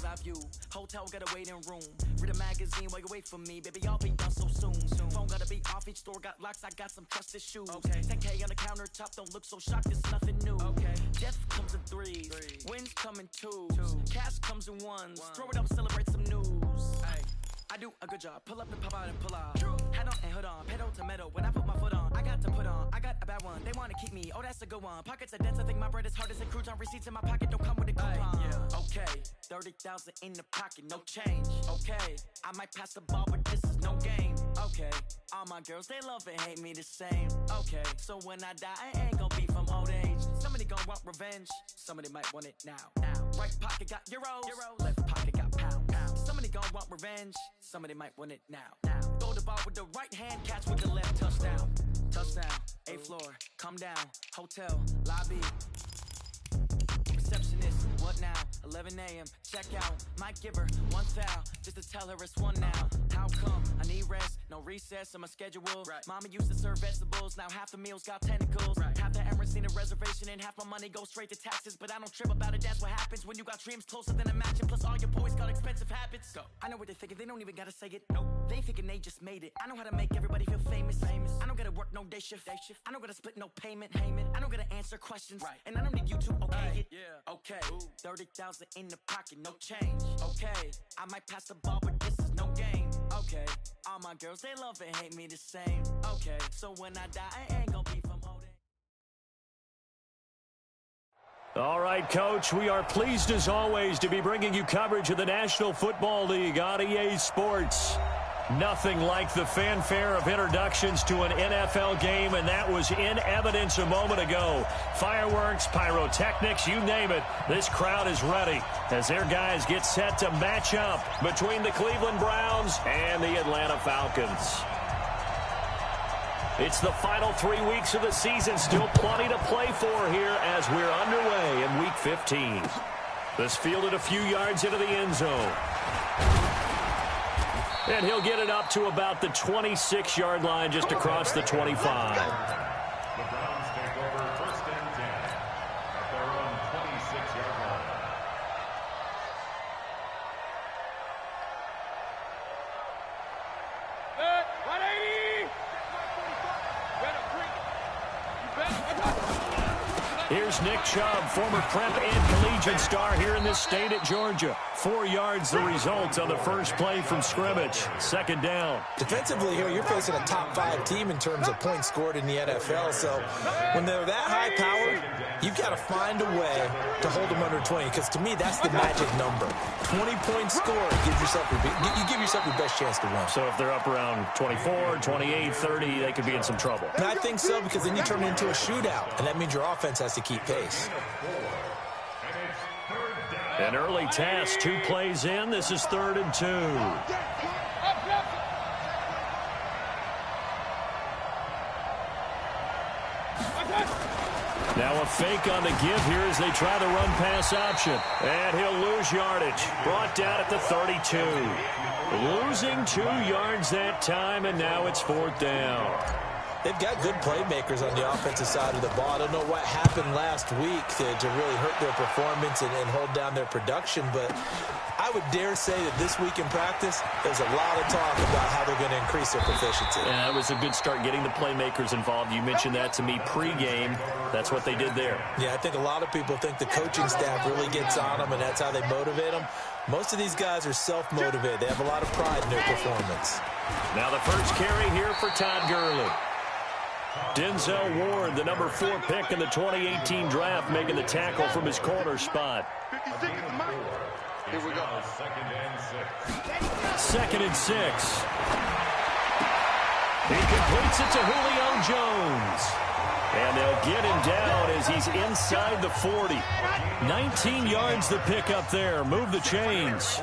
eye view. Hotel got a waiting room. Read a magazine while you wait for me. Baby, I'll be done so soon. Phone gotta be off, each store got locks. I got some trusted shoes. Okay. 10K on the countertop, don't look so shocked, it's nothing new. Okay. Death comes in threes. Wins come in twos. Cash comes in ones. Throw it up, celebrate some news. Ay. I do a good job. Pull up and pop out and pull out. Head on and hood on. Pedal to metal. When I put my foot on, I got to put on. I got a bad one. They want to keep me. Oh, that's a good one. Pockets are dense. I think my bread is hard as a crouton. Receipts in my pocket don't come with a coupon. Okay. 30,000 in the pocket. No change. Okay. I might pass the ball, but this is no game. Okay. All my girls, they love and hate me the same. Okay. So when I die, I ain't gonna be from old age. Somebody gonna want revenge. Somebody might want it now. Right pocket got euros. Left pocket got pounds. Somebody gon' want revenge. Somebody might want it now. Throw the ball with the right hand, catch with the left. Touchdown. Touchdown. 8th floor. Come down. Hotel. Lobby. Receptionist. What now? 11 a.m. Check out. Might give her one foul just to tell her it's one now. How come? I need rest. No recess in my schedule. Right. Mama used to serve vegetables. Now half the meals got tentacles. Right. Half the Emirates need a reservation and half my money goes straight to taxes. But I don't trip about it. That's what happens when you got dreams closer than a match. And plus all your boys got expensive habits. Go. I know what they're thinking. They don't even gotta say it. Nope. They ain't thinking they just made it. I know how to make everybody feel famous. I don't gotta work no day shift. I don't gotta split no payment. I don't gotta answer questions. Right. And I don't need you to okay it. Yeah. Okay. 30,000 in the pocket. No change. Okay. I might pass the ball, but this is no game. Okay. All my girls, they love and hate me the same. Okay. So when I die, I ain't gonna be from old age. All right, Coach, we are pleased as always to be bringing you coverage of the National Football League on EA Sports. Nothing like the fanfare of introductions to an NFL game, and that was in evidence a moment ago. Fireworks, pyrotechnics, you name it. This crowd is ready as their guys get set to match up between the Cleveland Browns and the Atlanta Falcons. It's the final 3 weeks of the season. Still plenty to play for here as we're underway in Week 15. This fielded a few yards into the end zone. And he'll get it up to about the 26-yard line just across the 25. The Browns take over 1st and 10 at their own 26-yard line. Here's Nick Chubb, former prep and collegiate star here in this state at Georgia. 4 yards the result on the first play from scrimmage. 2nd down. Defensively here, you're facing a top 5 team in terms of points scored in the NFL. So when they're that high powered, you've got to find a way to hold them under 20. Because to me, that's the magic number. 20 points scored, you give yourself your best chance to win. So if they're up around 24, 28, 30, they could be in some trouble. And I think so, because then you turn it into a shootout. And that means your offense has to keep pace. An early task, 2 plays in. This is 3rd and 2. Now a fake on the give here as they try the run-pass option. And he'll lose yardage. Brought down at the 32. Losing 2 yards that time, and now it's 4th down. They've got good playmakers on the offensive side of the ball. I don't know what happened last week to really hurt their performance and hold down their production, but I would dare say that this week in practice, there's a lot of talk about how they're going to increase their proficiency. Yeah, it was a good start getting the playmakers involved. You mentioned that to me pregame. That's what they did there. Yeah, I think a lot of people think the coaching staff really gets on them, and that's how they motivate them. Most of these guys are self-motivated. They have a lot of pride in their performance. Now the first carry here for Todd Gurley. Denzel Ward, the number 4 pick in the 2018 draft, making the tackle from his corner spot. Here we go. 2nd and 6. 2nd and 6. He completes it to Julio Jones. And they'll get him down as he's inside the 40. 19 yards the pick up there. Move the chains.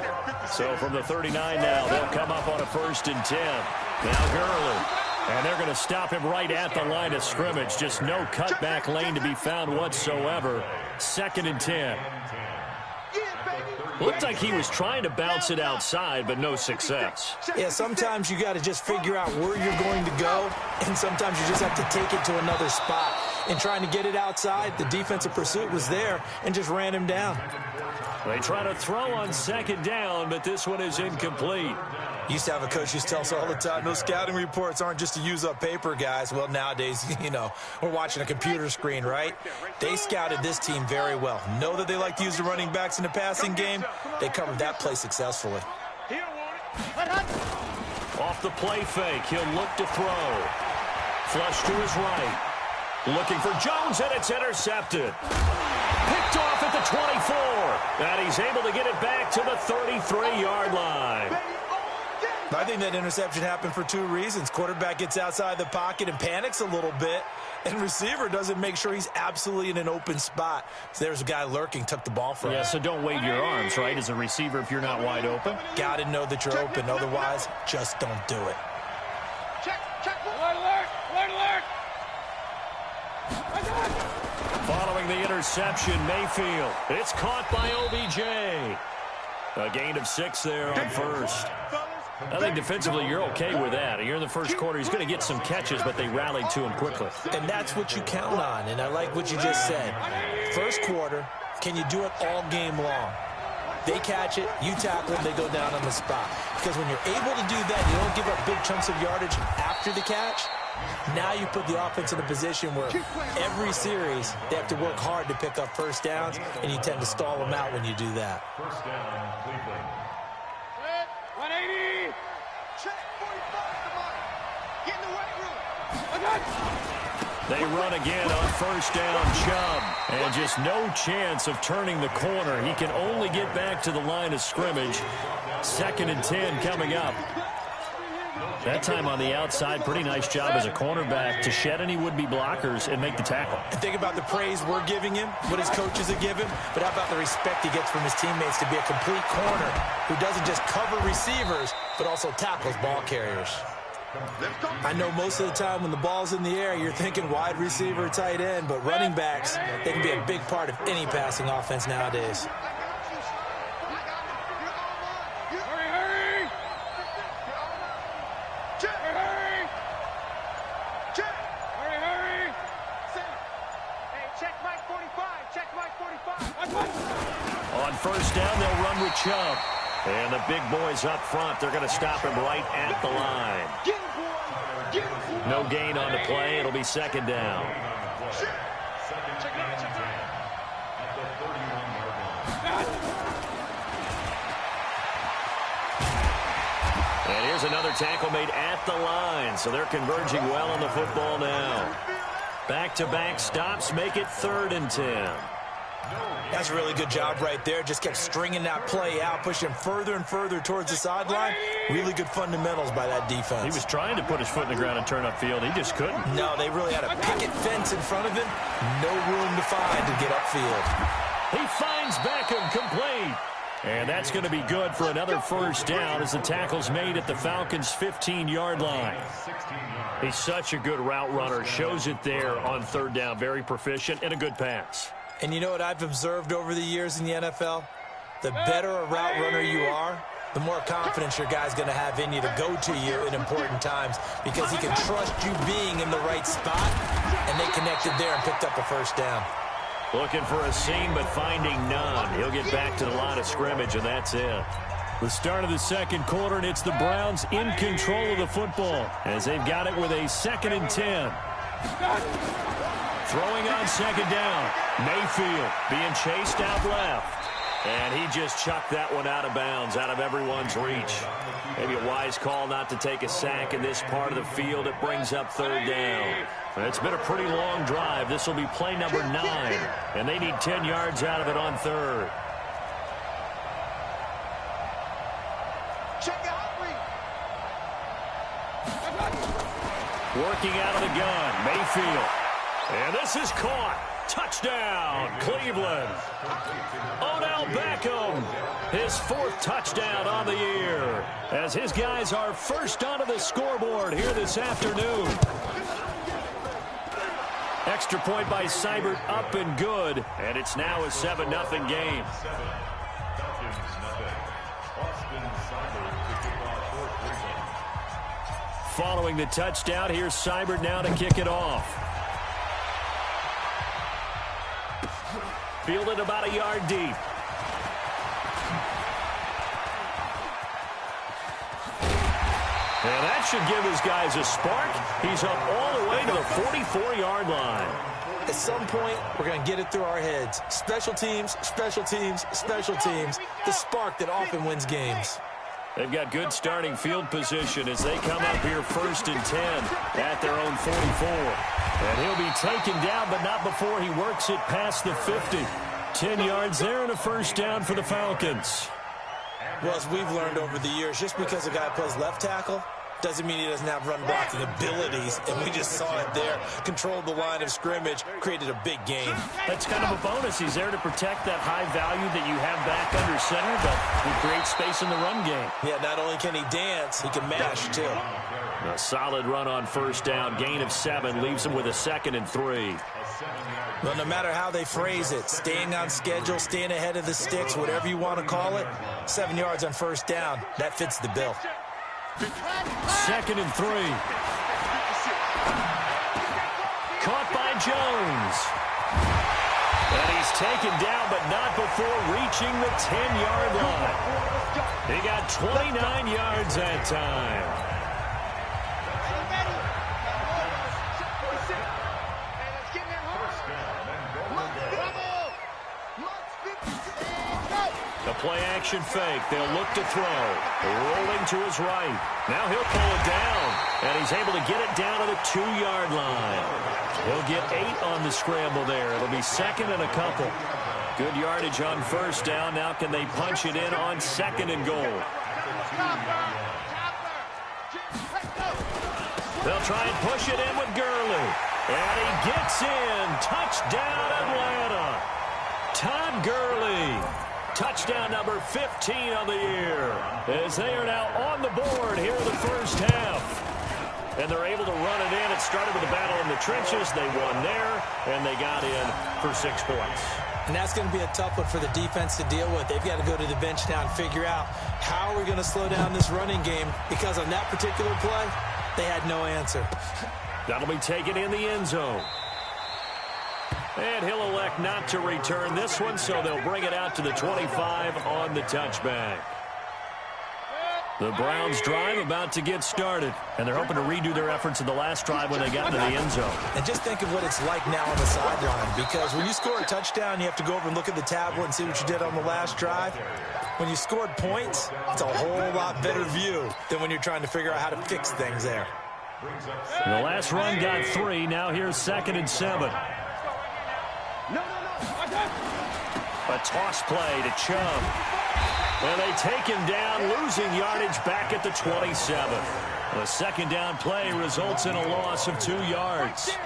So from the 39 now, they'll come up on a 1st and 10. Now Gurley. And they're going to stop him right at the line of scrimmage. Just no cutback lane to be found whatsoever. 2nd and 10. Looked like he was trying to bounce it outside, but no success. Yeah, sometimes you got to just figure out where you're going to go, and sometimes you just have to take it to another spot. And trying to get it outside, the defensive pursuit was there and just ran him down. They try to throw on second down, but this one is incomplete. Used to have a coach who used to tell us all the time, those scouting reports aren't just to use up paper, guys. Well, nowadays, you know, we're watching a computer screen, right? They scouted this team very well. Know that they like to use the running backs in the passing game. They covered that play successfully. Off the play fake, he'll look to throw. Flush to his right. Looking for Jones, and it's intercepted. Picked off at the 24. And he's able to get it back to the 33-yard line. I think that interception happened for two reasons. Quarterback gets outside the pocket and panics a little bit, and receiver doesn't make sure he's absolutely in an open spot. So there's a guy lurking, took the ball from him. Yeah, so don't wave your arms, right, as a receiver if you're not wide open. Got to know that you're open. Otherwise, just don't do it. Check. Alert. Following the interception, Mayfield. It's caught by OBJ. A gain of 6 there on first. I think defensively you're okay with that. You're in the first quarter. He's going to get some catches, but they rallied to him quickly. And that's what you count on, and I like what you just said. First quarter, can you do it all game long? They catch it, you tackle them, they go down on the spot. Because when you're able to do that, you don't give up big chunks of yardage after the catch. Now you put the offense in a position where every series they have to work hard to pick up first downs, and you tend to stall them out when you do that. First down, Cleveland. 180. Check 45 to Mike. Get in the weight room. They run again on first down, Chubb. And just no chance of turning the corner. He can only get back to the line of scrimmage. 2nd and 10 coming up. That time on the outside, pretty nice job as a cornerback to shed any would-be blockers and make the tackle. And think about the praise we're giving him, what his coaches have given, but how about the respect he gets from his teammates to be a complete corner who doesn't just cover receivers, but also tackles ball carriers. I know most of the time when the ball's in the air, you're thinking wide receiver, tight end, but running backs, they can be a big part of any passing offense nowadays. On first down, they'll run with Chubb. And the big boys up front, they're going to stop him right at the line. No gain on the play. It'll be 2nd down. And here's another tackle made at the line. So they're converging well on the football now. Back-to-back stops make it 3rd and 10. That's a really good job right there. Just kept stringing that play out, pushing him further and further towards the sideline. Really good fundamentals by that defense. He was trying to put his foot in the ground and turn upfield. He just couldn't. No, they really had a picket fence in front of him. No room to find to get upfield. He finds Beckham complete. And that's going to be good for another first down as the tackle's made at the Falcons' 15-yard line. He's such a good route runner. Shows it there on 3rd down. Very proficient and a good pass. And you know what I've observed over the years in the NFL? The better a route runner you are, the more confidence your guy's going to have in you to go to you in important times because he can trust you being in the right spot, and they connected there and picked up a first down. Looking for a seam, but finding none. He'll get back to the line of scrimmage, and that's it. The start of the 2nd quarter, and it's the Browns in control of the football as they've got it with a 2nd and 10. Throwing on 2nd down. Mayfield being chased out left. And he just chucked that one out of bounds, out of everyone's reach. Maybe a wise call not to take a sack in this part of the field. It brings up 3rd down. It's been a pretty long drive. This will be play number 9. And they need 10 yards out of it on 3rd. Working out of the gun, Mayfield. And this is caught. Touchdown, Cleveland. Odell Beckham, his 4th touchdown on the year, as his guys are first onto the scoreboard here this afternoon. Extra point by Seibert, up and good, and it's now a 7-0 game. following the touchdown. Here's Seibert now to kick it off. Fielded about a yard deep. And that should give his guys a spark. He's up all the way to the 44-yard line. At some point, we're going to get it through our heads. Special teams, special teams, special teams. The spark that often wins games. They've got good starting field position as they come up here 1st and 10 at their own 44. And he'll be taken down, but not before he works it past the 50. 10 yards there and a first down for the Falcons. Well, as we've learned over the years, just because a guy plays left tackle doesn't mean he doesn't have run blocking abilities, and we just saw it there. Controlled the line of scrimmage, created a big game. That's kind of a bonus. He's there to protect that high value that you have back under center, but he creates space in the run game. Yeah, not only can he dance, he can mash, too. A solid run on first down. Gain of 7 leaves him with a 2nd and 3. Well, no matter how they phrase it, staying on schedule, staying ahead of the sticks, whatever you want to call it, 7 yards on first down, that fits the bill. 2nd and 3. Caught by Jones. And he's taken down, but not before reaching the 10-yard line. He got 29 yards that time. The play-action fake. They'll look to throw. Rolling to his right. Now he'll pull it down. And he's able to get it down to the 2-yard line. He'll get 8 on the scramble there. It'll be 2nd and a couple. Good yardage on first down. Now can they punch it in on 2nd and goal? They'll try and push it in with Gurley. And he gets in. Touchdown, Atlanta. Todd Gurley. Touchdown number 15 of the year, as they are now on the board here in the first half. And they're able to run it in. It started with a battle in the trenches. They won there, and they got in for 6 points. And that's going to be a tough one for the defense to deal with. They've got to go to the bench now and figure out how are we going to slow down this running game, because on that particular play, they had no answer. That'll be taken in the end zone. And he'll elect not to return this one, so they'll bring it out to the 25 on the touchback. The Browns drive about to get started, and they're hoping to redo their efforts in the last drive when they got into the end zone. And just think of what it's like now on the sideline, because when you score a touchdown, you have to go over and look at the tablet and see what you did on the last drive. When you scored points, it's a whole lot better view than when you're trying to figure out how to fix things there. The last run got 3. Now here's 2nd and 7. A toss play to Chubb. And they take him down, losing yardage back at the 27. The second down play results in a loss of 2 yards.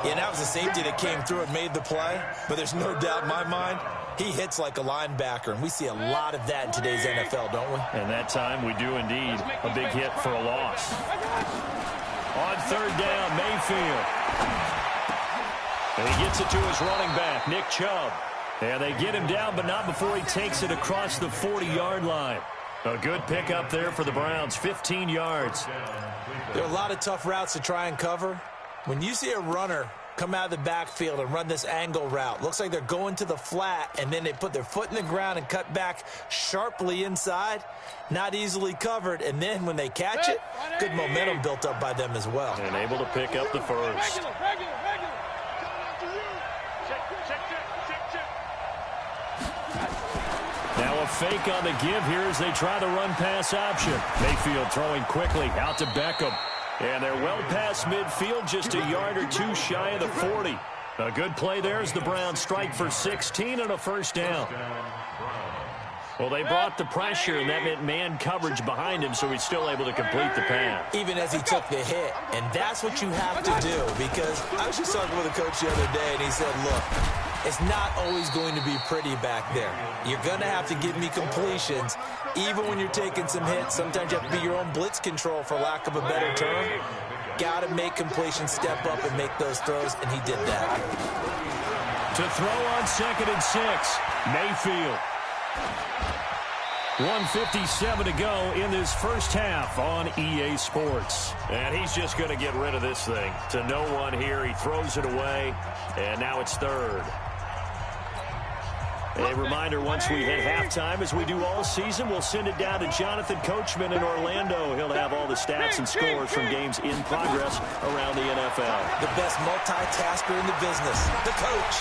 Yeah, that was a safety that came through and made the play, but there's no doubt in my mind, he hits like a linebacker, and we see a lot of that in today's NFL, don't we? And that time we do indeed. A big hit for a loss. On third down, Mayfield. And he gets it to his running back, Nick Chubb. And they get him down, but not before he takes it across the 40-yard line. A good pickup there for the Browns, 15 yards. There are a lot of tough routes to try and cover. When you see a runner come out of the backfield and run this angle route, looks like they're going to the flat, and then they put their foot in the ground and cut back sharply inside, not easily covered. And then when they catch it, good momentum built up by them as well. And able to pick up the first. Now a fake on the give here as they try the run-pass option. Mayfield throwing quickly out to Beckham. And they're well past midfield, just a yard or two shy of the 40. A good play there as the Browns strike for 16 and a first down. Well, they brought the pressure, and that meant man coverage behind him, so he's still able to complete the pass. Even as he took the hit. And that's what you have to do, because I was just talking with a coach the other day, and he said, look, it's not always going to be pretty back there. You're going to have to give me completions. Even when you're taking some hits, sometimes you have to be your own blitz control, for lack of a better term. Got to make completions, step up and make those throws, and he did that. To throw on 2nd and 6, Mayfield. 1:57 to go in this first half on EA Sports. And he's just going to get rid of this thing. To no one here. He throws it away. And now it's third. A reminder, once we hit halftime, as we do all season, we'll send it down to Jonathan Coachman in Orlando. He'll have all the stats and scores from games in progress around the NFL. The best multitasker in the business, the coach.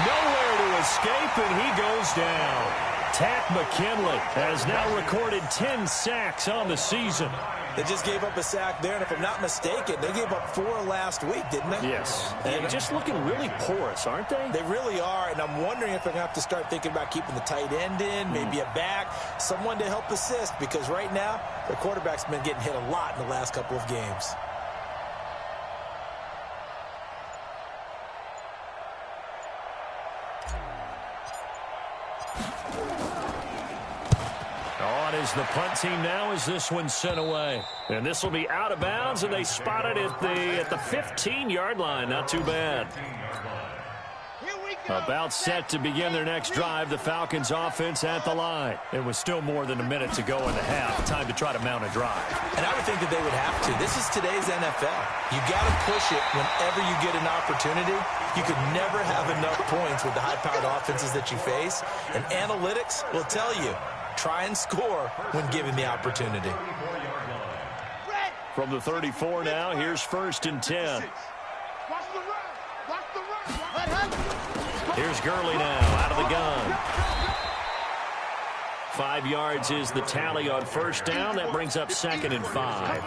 Nowhere to escape, and he goes down. Tack McKinley has now recorded 10 sacks on the season. They just gave up a sack there, and if I'm not mistaken, they gave up 4 last week, didn't they? Yes. And just looking really porous, aren't they? They really are, and I'm wondering if they're going to have to start thinking about keeping the tight end in, maybe a back, someone to help assist, because right now, their quarterback's been getting hit a lot in the last couple of games. On is the punt team now as this one's sent away. And this will be out of bounds, and they spot it at the 15-yard line. Not too bad. About set to begin their next drive, the Falcons offense at the line. It was still more than a minute to go in the half. Time to try to mount a drive. And I would think that they would have to. This is today's NFL. You got to push it whenever you get an opportunity. You could never have enough points with the high-powered offenses that you face. And analytics will tell you, try and score when given the opportunity. From the 34 now, here's 1st and 10. Here's Gurley now out of the gun. 5 yards is the tally on first down. That brings up 2nd and 5.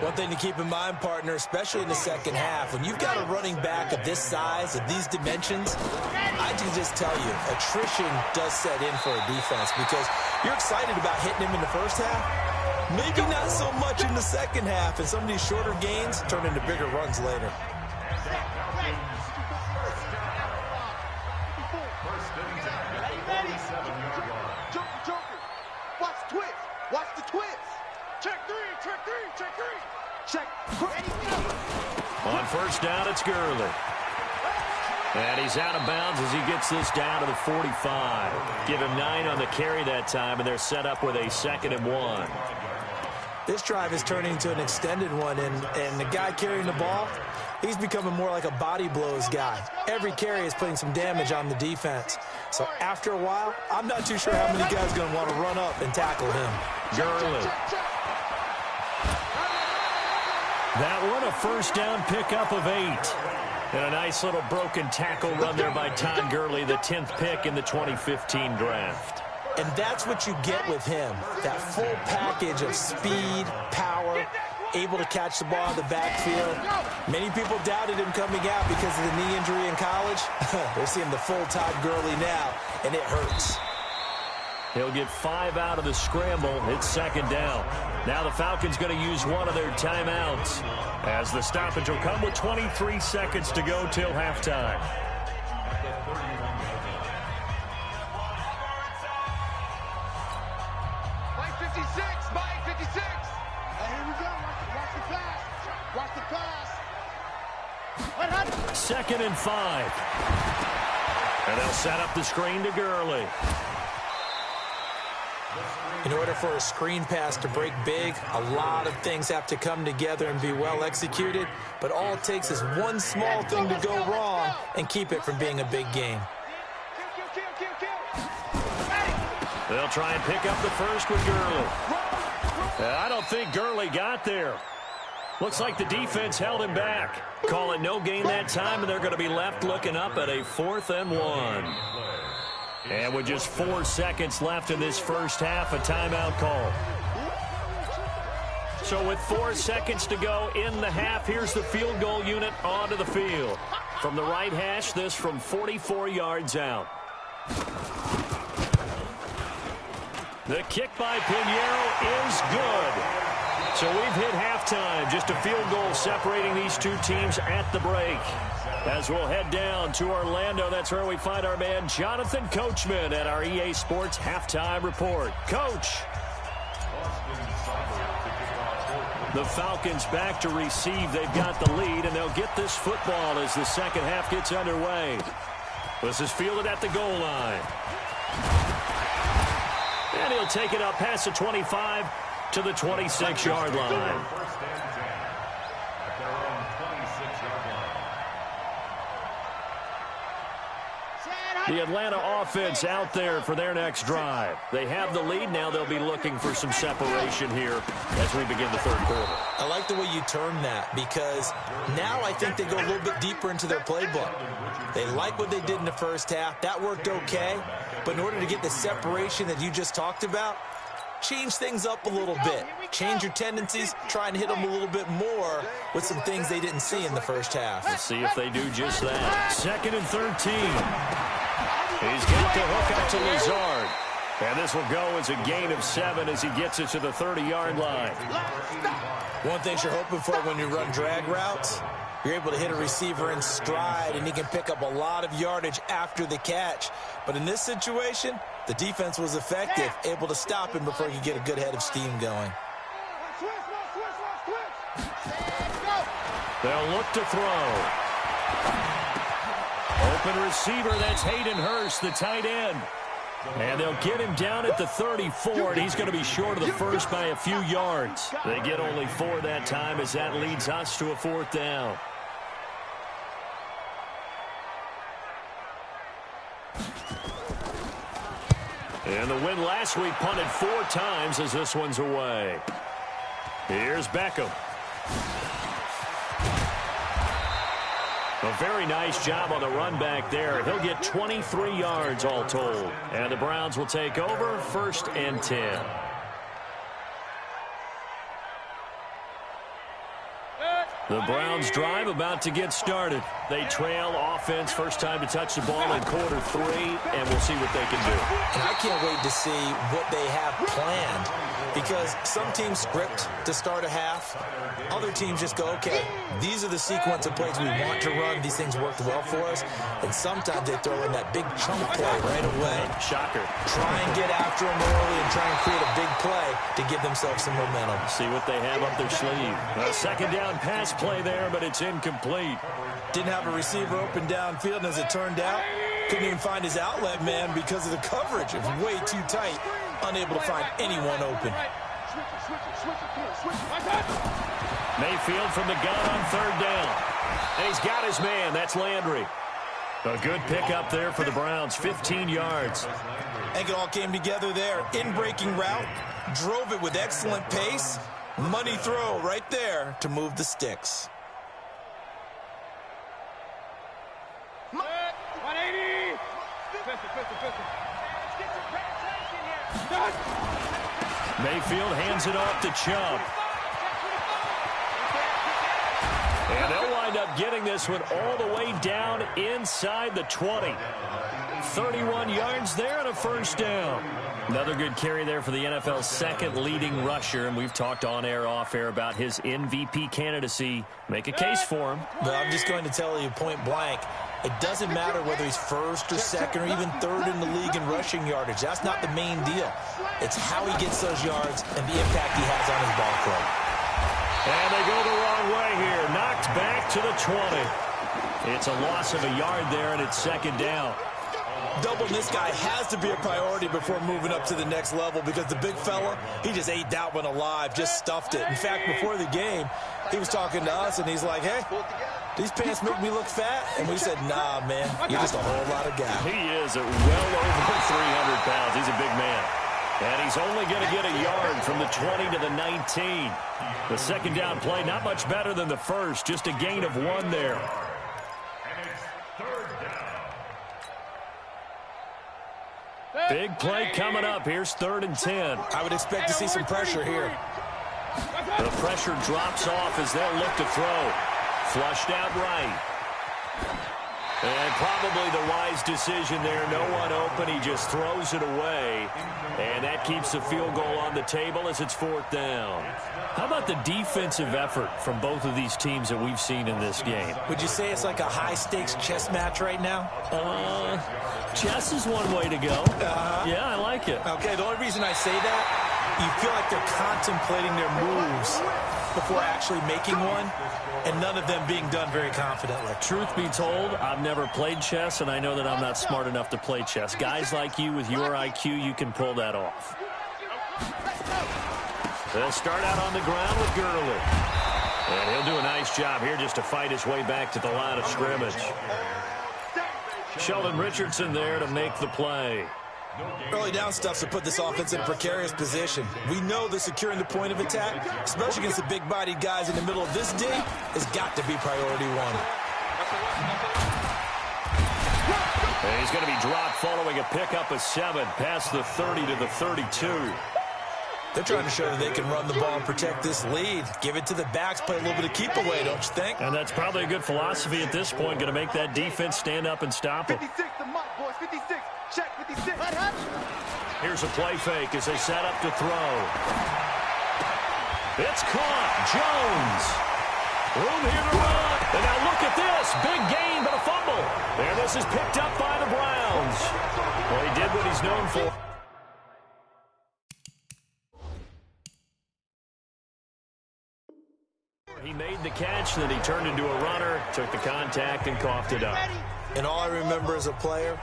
One thing to keep in mind, partner, especially in the second half, when you've got a running back of this size, of these dimensions, I can just tell you, attrition does set in for a defense because you're excited about hitting him in the first half. Maybe not so much in the second half, and some of these shorter gains turn into bigger runs later. Watch the twist. Check three. Check. On first down, it's Gurley. And he's out of bounds as he gets this down to the 45. Give him 9 on the carry that time, and they're set up with a 2nd and 1. This drive is turning into an extended one, and the guy carrying the ball, he's becoming more like a body blows guy. Every carry is putting some damage on the defense. So after a while, I'm not too sure how many guys are going to want to run up and tackle him. Gurley. That one, a first down pickup of 8. And a nice little broken tackle run there by Todd Gurley, the 10th pick in the 2015 draft. And that's what you get with him, that full package of speed, power, able to catch the ball in the backfield. Many people doubted him coming out because of the knee injury in college. They're seeing the full Todd Gurley now, and it hurts. He'll get 5 out of the scramble. It's 2nd down. Now the Falcons going to use one of their timeouts as the stoppage will come with 23 seconds to go till halftime. Mike 56. Hey, here we go. Watch the pass. 2nd and 5. And they'll set up the screen to Gurley. In order for a screen pass to break big, a lot of things have to come together and be well executed. But all it takes is one small thing to go wrong and keep it from being a big game. They'll try and pick up the first with Gurley. I don't think Gurley got there. Looks like the defense held him back. Call it no gain that time, and they're going to be left looking up at a 4th and 1. And with just 4 seconds left in this first half, a timeout call. So with 4 seconds to go in the half, here's the field goal unit onto the field. From the right hash, this from 44 yards out. The kick by Pinheiro is good. So we've hit halftime. Just a field goal separating these two teams at the break. As we'll head down to Orlando, that's where we find our man Jonathan Coachman at our EA Sports Halftime Report. Coach. The Falcons back to receive. They've got the lead, and they'll get this football as the second half gets underway. This is fielded at the goal line. And he'll take it up past the 25 to the 26-yard line. First and 10 at their own 26-yard line. The Atlanta offense out there for their next drive. They have the lead. Now they'll be looking for some separation here as we begin the third quarter. I like the way you term that, because now I think they go a little bit deeper into their playbook. They like what they did in the first half. That worked okay. But in order to get the separation that you just talked about, change things up a little bit. Change your tendencies, try and hit them a little bit more with some things they didn't see in the first half. Let's see if they do just that. 2nd and 13. He's got the hook up to Lazard. And this will go as a gain of 7 as he gets it to the 30-yard line. One thing you're hoping for when you run drag routes, you're able to hit a receiver in stride, and he can pick up a lot of yardage after the catch. But in this situation, the defense was effective, able to stop him before he could get a good head of steam going. They'll look to throw. Open receiver, that's Hayden Hurst, the tight end. And they'll get him down at the 34, and he's going to be short of the first by a few yards. They get only 4 that time as that leads us to a 4th down. And the win last week punted 4 times as this one's away. Here's Beckham. A very nice job on the run back there. He'll get 23 yards all told. And the Browns will take over 1st and 10. The Browns drive about to get started. They trail offense, first time to touch the ball in quarter 3, and we'll see what they can do. And I can't wait to see what they have planned, because some teams script to start a half. Other teams just go, okay, these are the sequence of plays we want to run. These things worked well for us. And sometimes they throw in that big chunk play right away. Shocker. Try and get after them early and try and create a big play to give themselves some momentum. See what they have up their sleeve. A 2nd down pass play there, but it's incomplete. Didn't have a receiver open downfield, and as it turned out, couldn't even find his outlet man because of the coverage. It was way too tight, unable to find anyone open. Mayfield from the gun on 3rd down. And he's got his man. That's Landry. A good pickup there for the Browns. 15 yards. I think it all came together there. In-breaking route. Drove it with excellent pace. Money throw right there to move the sticks. 180. Mayfield hands it off to Chubb. And they'll wind up getting this one all the way down inside the 20. 31 yards there and a 1st down. Another good carry there for the NFL's 2nd leading rusher, and we've talked on air, off air about his MVP candidacy. Make a case for him. But I'm just going to tell you point blank, it doesn't matter whether he's 1st or 2nd or even 3rd in the league in rushing yardage. That's not the main deal. It's how he gets those yards and the impact he has on his ball club. And they go the wrong way here. Knocked back to the 20. It's a loss of a yard there, and it's 2nd down. Doubling this guy has to be a priority before moving up to the next level, because the big fella, he just ate that one alive, just stuffed it. In fact, before the game, he was talking to us, and he's like, hey, these pants make me look fat? And we said, nah, man, you're just a whole lot of guy. He is at well over 300 pounds. He's a big man. And he's only going to get a yard from the 20 to the 19. The 2nd down play, not much better than the first, just a gain of 1 there. And it's 3rd down. Big play coming up. Here's 3rd and 10. I would expect to see some pressure here. The pressure drops off as they'll look to throw. Flushed out right. And probably the wise decision there. No one open. He just throws it away. And that keeps the field goal on the table as it's 4th down. How about the defensive effort from both of these teams that we've seen in this game? Would you say it's like a high-stakes chess match right now? Chess is one way to go. Yeah, I like it. Okay, the only reason I say that, you feel like they're contemplating their moves before actually making one, and none of them being done very confidently. Truth be told, I've never played chess, and I know that I'm not smart enough to play chess. Guys like you with your IQ, you can pull that off. They'll start out on the ground with Gurley. And he'll do a nice job here just to fight his way back to the line of scrimmage. Sheldon Richardson there to make the play. Early down stuff to put this offense in a precarious position. We know that securing the point of attack, especially against the big-bodied guys in the middle of this D, has got to be priority one. And he's going to be dropped following a pickup of 7 past the 30 to the 32. They're trying to show that they can run the ball and protect this lead. Give it to the backs, play a little bit of keep away, don't you think? And that's probably a good philosophy at this point, going to make that defense stand up and stop them. 56 to Mike, boys. 56. Check 56. Here's a play fake as they set up to throw. It's caught. Jones. Room here to run. And now look at this. Big gain, but a fumble. And this is picked up by the Browns. Well, he did what he's known for. He made the catch, then he turned into a runner, took the contact, and coughed it up. And all I remember as a player,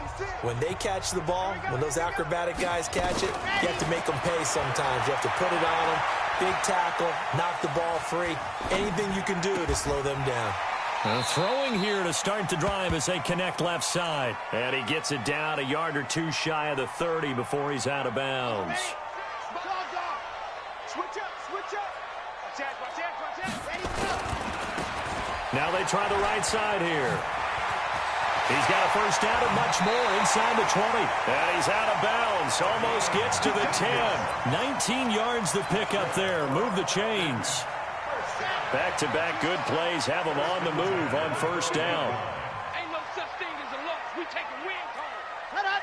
when they catch the ball, when those acrobatic guys catch it, you have to make them pay sometimes. You have to put it on them, big tackle, knock the ball free. Anything you can do to slow them down. Throwing here to start the drive as they connect left side. And he gets it down a yard or two shy of the 30 before he's out of bounds. Now they try the right side here. He's got a first down and much more inside the 20. And he's out of bounds. Almost gets to the 10. 19 yards to pick up there. Move the chains. Back-to-back good plays have him on the move on first down. Ain't no such thing as a loss. We take a win home. Cut up.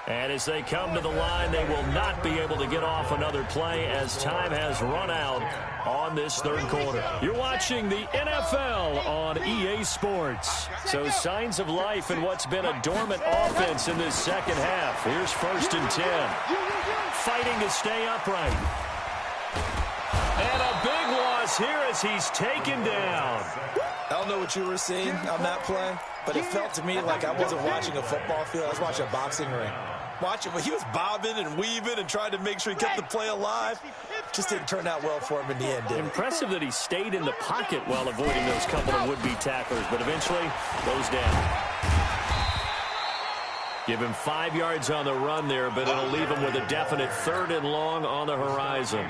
And as they come to the line, they will not be able to get off another play as time has run out on this third quarter. You're watching the NFL on EA Sports. So signs of life in what's been a dormant offense in this second half. Here's 1st and 10. Fighting to stay upright. And a big loss here as he's taken down. I don't know what you were seeing on that play, but it felt to me like I wasn't watching a football field. I was watching a boxing ring. He was bobbing and weaving and trying to make sure he kept the play alive. Just didn't turn out well for him in the end, did it? Impressive that he stayed in the pocket while avoiding those couple of would-be tacklers, but eventually goes down. Give him 5 yards on the run there, but it'll leave him with a definite 3rd and long on the horizon.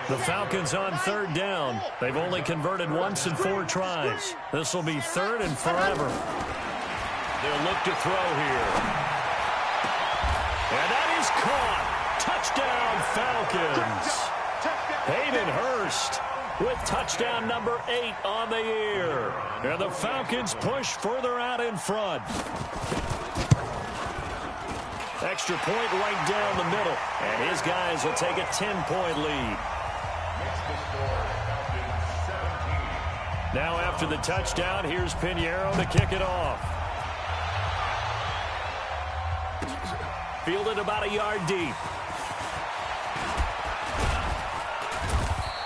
The Falcons on 3rd down. They've only converted once in 4 tries. This will be 3rd and forever. They'll look to throw here. And that is caught. Touchdown, Falcons. Hayden Hurst with touchdown number 8 on the year. And the Falcons push further out in front. Extra point right down the middle. And his guys will take a 10-point lead. Now after the touchdown, here's Pinheiro to kick it off. Fielded about a yard deep.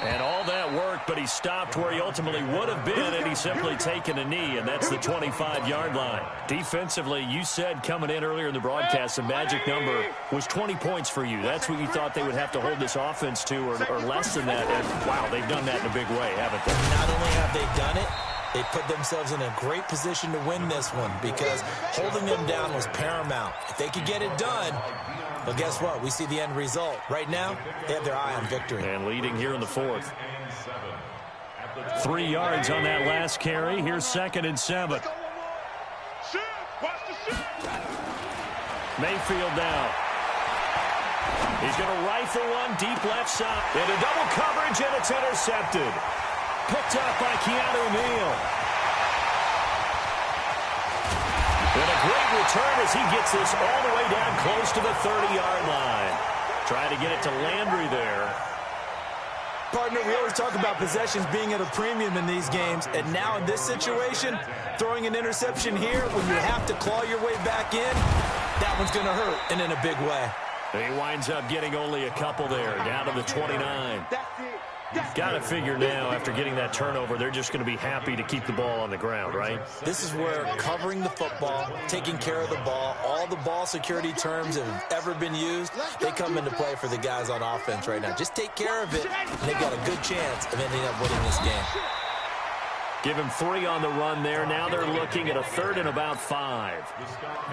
And all that worked, but he stopped where he ultimately would have been, and he's simply taken a knee, and that's the 25-yard line. Defensively, you said coming in earlier in the broadcast, the magic number was 20 points for you. That's what you thought they would have to hold this offense to, or less than that. And, wow, they've done that in a big way, haven't they? Not only have they done it, they put themselves in a great position to win this one because holding them down was paramount. If they could get it done, well, guess what? We see the end result. Right now, they have their eye on victory. And leading here in the 4th. 3 yards on that last carry. Here's 2nd and 7. Mayfield now. He's going to rifle one deep left side. Into double coverage, and it's intercepted. Picked up by Keanu Neal. And a great return as he gets this all the way down close to the 30-yard line. Trying to get it to Landry there. Partner, we always talk about possessions being at a premium in these games, and now in this situation, throwing an interception here when you have to claw your way back in, that one's going to hurt, and in a big way. He winds up getting only a couple there, down to the 29. That's it. Got to figure now, after getting that turnover, they're just going to be happy to keep the ball on the ground, right? This is where covering the football, taking care of the ball, all the ball security terms that have ever been used, they come into play for the guys on offense right now. Just take care of it, and they've got a good chance of ending up winning this game. Give him 3 on the run there. Now they're looking at a 3rd and about 5.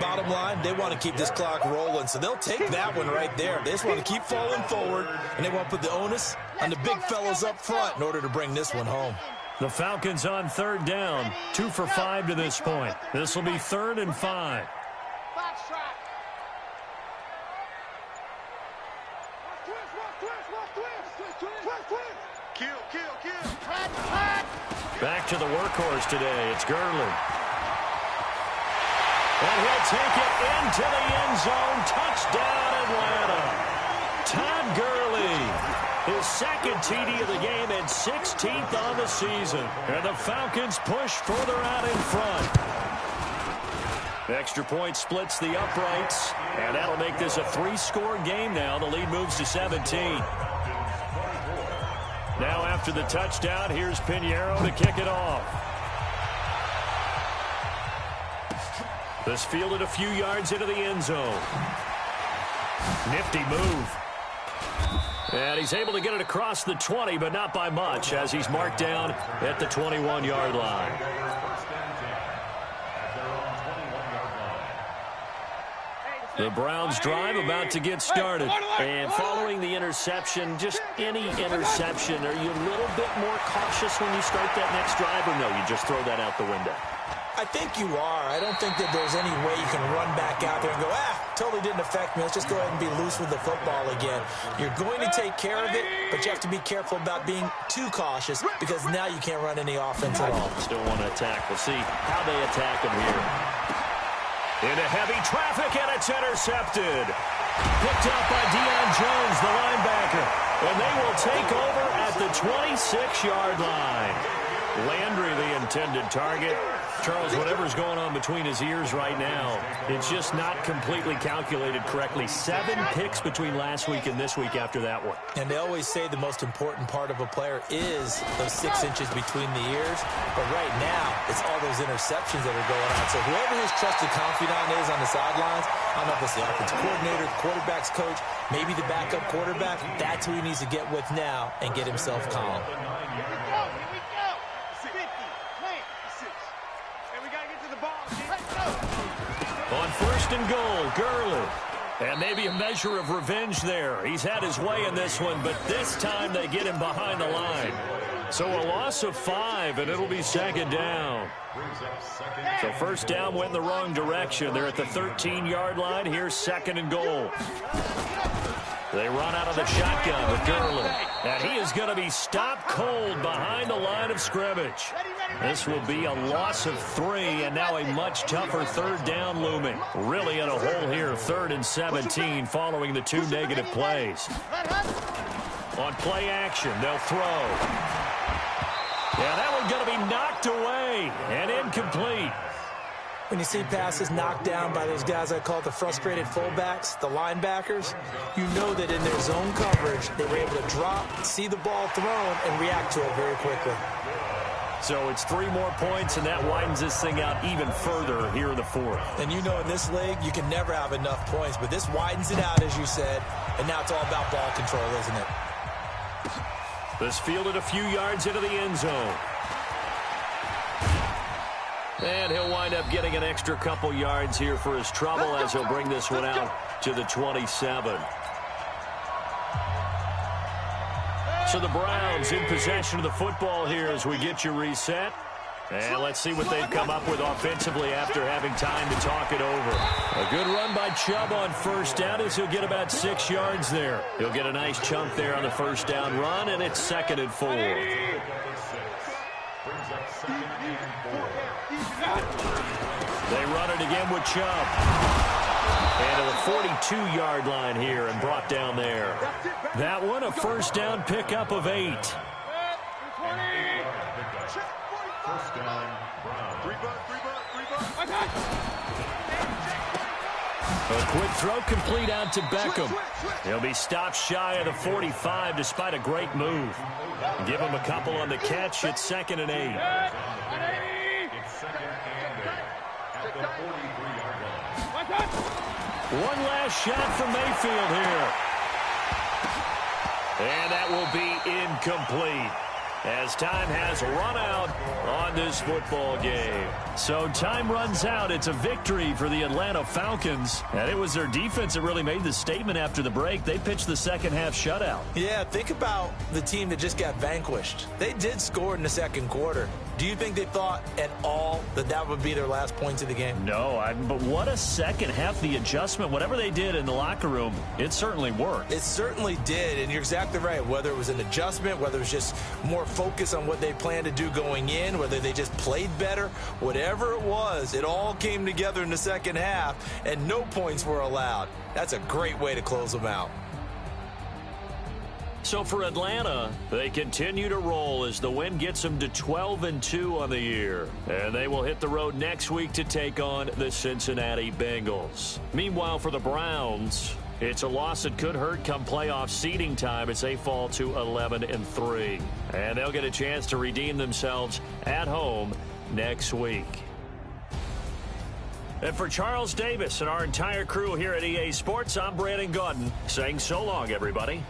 Bottom line, they want to keep this clock rolling, so they'll take that one right there. They just want to keep falling forward, and they want to put the onus on the big fellas up front in order to bring this one home. The Falcons on 3rd down, 2 for 5 to this point. This will be 3rd and 5. Back to the workhorse today. It's Gurley. And he'll take it into the end zone. Touchdown, Atlanta. Todd Gurley, his 2nd TD of the game and 16th on the season. And the Falcons push further out in front. The extra point splits the uprights, and that'll make this a 3-score game now. The lead moves to 17. Now after the touchdown, here's Pinheiro to kick it off. This fielded a few yards into the end zone. Nifty move. And he's able to get it across the 20, but not by much, as he's marked down at the 21-yard line. The Browns drive about to get started. And following the interception, just any interception, are you a little bit more cautious when you start that next drive, or no, you just throw that out the window? I think you are. I don't think that there's any way you can run back out there and go, totally didn't affect me. Let's just go ahead and be loose with the football again. You're going to take care of it, but you have to be careful about being too cautious because now you can't run any offense at all. Still want to attack. We'll see how they attack him here. Into heavy traffic, and it's intercepted. Picked up by Deion Jones, the linebacker. And they will take over at the 26-yard line. Landry, the intended target. Charles, whatever's going on between his ears right now, it's just not completely calculated correctly. 7 picks between last week and this week after that one. And they always say the most important part of a player is those 6 inches between the ears. But right now, it's all those interceptions that are going on. So whoever his trusted confidant is on the sidelines, I don't know if it's the offensive coordinator, the quarterback's coach, maybe the backup quarterback, that's who he needs to get with now and get himself calm. On 1st and goal, Gurley. And maybe a measure of revenge there. He's had his way in this one, but this time they get him behind the line. So a loss of 5, and it'll be 2nd down. So 1st down went in the wrong direction. They're at the 13-yard line. Here's 2nd and goal. They run out of the shotgun with Gurley. And he is going to be stopped cold behind the line of scrimmage. This will be a loss of 3, and now a much tougher 3rd down looming. Really in a hole here, 3rd and 17 following the 2 negative plays. On play action, they'll throw. Yeah, that one's going to be knocked away and incomplete. When you see passes knocked down by those guys I call the frustrated fullbacks, the linebackers, you know that in their zone coverage, they were able to drop, see the ball thrown, and react to it very quickly. So it's 3 more points, and that widens this thing out even further here in the 4th. And you know in this league, you can never have enough points, but this widens it out, as you said, and now it's all about ball control, isn't it? This fielded a few yards into the end zone. And he'll wind up getting an extra couple yards here for his trouble as he'll bring this one out to the 27. So the Browns in possession of the football here as we get you reset. And let's see what they've come up with offensively after having time to talk it over. A good run by Chubb on 1st down as he'll get about 6 yards there. He'll get a nice chunk there on the 1st down run, and it's 2nd and 4. They run it again with Chubb. And to the 42-yard line here and brought down there. That one a 1st down pickup of 8. 1st down, Brown. 3 bucks. A quick throw complete out to Beckham. He'll be stopped shy of the 45 despite a great move. Give him a couple on the catch. It's 2nd and 8. It's 2nd and 8 at the 43-yard line. One last shot from Mayfield here. And that will be incomplete, as time has run out on this football game. So time runs out. It's a victory for the Atlanta Falcons. And it was their defense that really made the statement after the break. They pitched the second-half shutout. Yeah, think about the team that just got vanquished. They did score in the second quarter. Do you think they thought at all that that would be their last points of the game? No, but what a second half. The adjustment, whatever they did in the locker room, it certainly worked. It certainly did, and you're exactly right. Whether it was an adjustment, whether it was just more focus on what they planned to do going in, whether they just played better, whatever it was, it all came together in the second half, and no points were allowed. That's a great way to close them out. So for Atlanta, they continue to roll as the win gets them to 12-2 on the year. And they will hit the road next week to take on the Cincinnati Bengals. Meanwhile, for the Browns, it's a loss that could hurt come playoff seeding time as they fall to 11-3. And they'll get a chance to redeem themselves at home next week. And for Charles Davis and our entire crew here at EA Sports, I'm Brandon Gaudin saying so long, everybody.